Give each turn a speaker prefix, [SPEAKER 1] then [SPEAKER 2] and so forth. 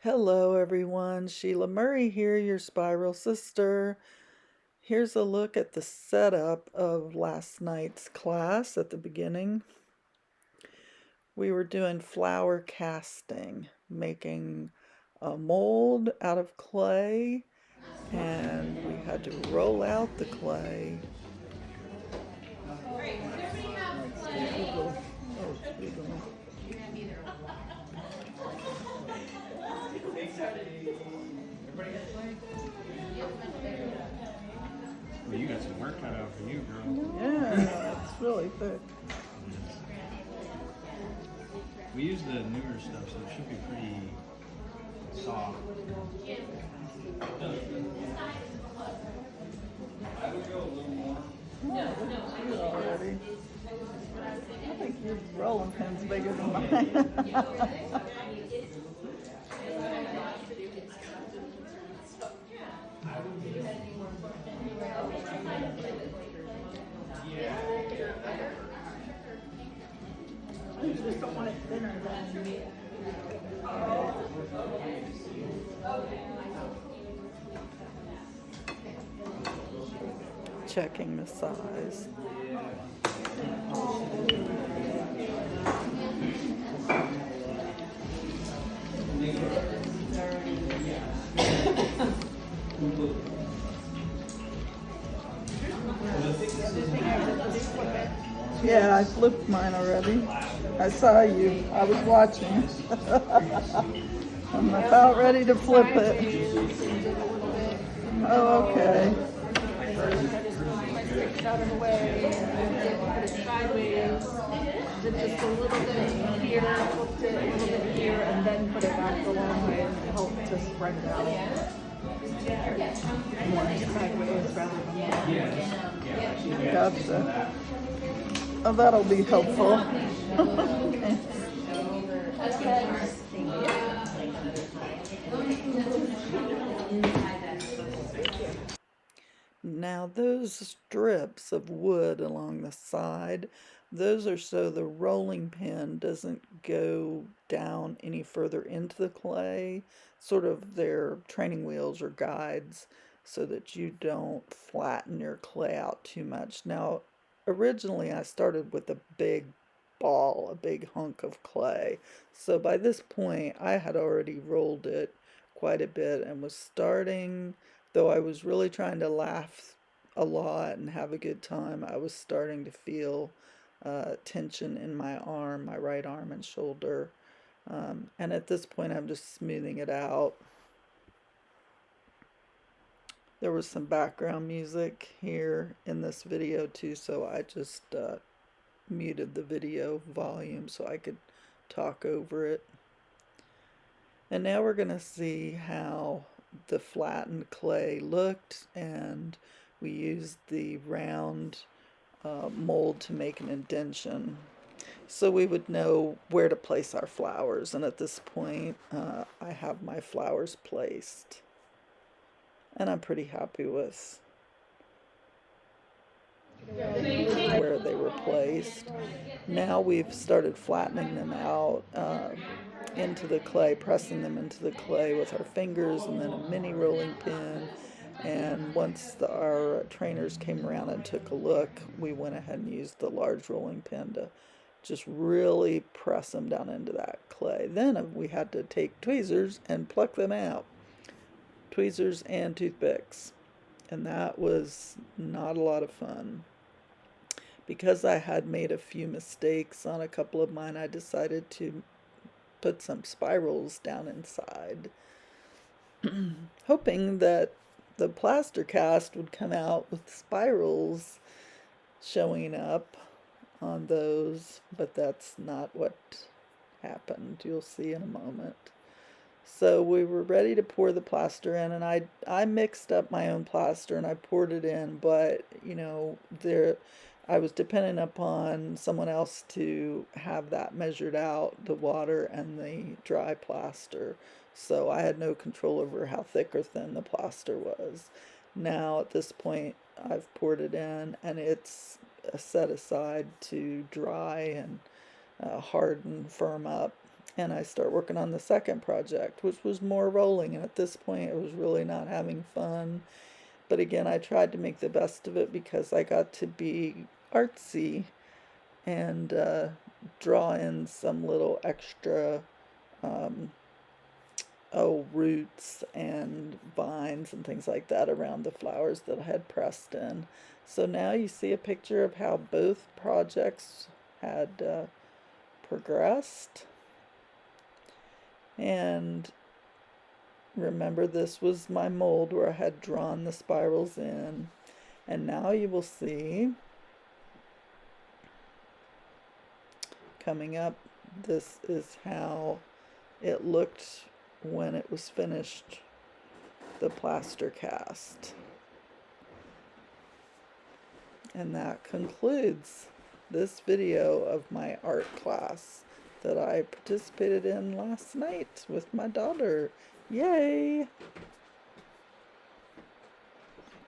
[SPEAKER 1] Hello everyone, Sheila Murrey here, your spiral sister. Here's a look at the setup of last night's class at the beginning. We were doing flower casting, making a mold out of clay, and we had to roll out the clay.
[SPEAKER 2] Well, you got some work cut out for you, girl.
[SPEAKER 1] Yeah, it's really thick.
[SPEAKER 2] We use the newer stuff, so it should be pretty soft.
[SPEAKER 1] I would go a little more. No, it looks good already. I think your rolling pin's bigger than mine. I just don't want it thinner than me. Checking the size. Yeah, I flipped mine already. I saw you. I was watching. I'm about ready to flip it. Oh, okay.
[SPEAKER 3] Out of the way, put it sideways, did just a little bit here, flipped it a little bit here, and then put it back the long way and help to spread it out. More sideways rather than
[SPEAKER 1] Gotcha. Oh, that'll be helpful. Now those strips of wood along the side, those are so the rolling pin doesn't go down any further into the clay. Sort of their training wheels or guides so that you don't flatten your clay out too much. Now, originally I started with a big ball, a big hunk of clay. So by this point I had already rolled it quite a bit and was starting, though I was really trying to laugh a lot and have a good time, I was starting to feel tension in my arm, my right arm and shoulder. And at this point, I'm just smoothing it out. There was some background music here in this video too, so I just muted the video volume so I could talk over it. And now we're going to see how the flattened clay looked, and we used the round mold to make an indentation so we would know where to place our flowers. And at this point I have my flowers placed and I'm pretty happy with where they were placed. Now we've started flattening them out into the clay, pressing them into the clay with our fingers and then a mini rolling pin. And once our trainers came around and took a look, we went ahead and used the large rolling pin to just really press them down into that clay. Then we had to take tweezers and pluck them out. Tweezers and toothpicks. And that was not a lot of fun. Because I had made a few mistakes on a couple of mine, I decided to put some spirals down inside, hoping that the plaster cast would come out with spirals showing up on those, but that's not what happened. You'll see in a moment. So we were ready to pour the plaster in, and I mixed up my own plaster and I poured it in, but you know, I was dependent upon someone else to have that measured out, the water and the dry plaster. So I had no control over how thick or thin the plaster was. Now at this point I've poured it in and it's set aside to dry and harden, firm up And I start working on the second project, which was more rolling. And at this point, it was really not having fun. But again, I tried to make the best of it because I got to be artsy and draw in some little extra um, roots and vines and things like that around the flowers that I had pressed in. So now you see a picture of how both projects had progressed. And remember, this was my mold where I had drawn the spirals in. And now you will see, coming up, this is how it looked when it was finished, the plaster cast. And that concludes this video of my art class that I participated in last night with my daughter. Yay!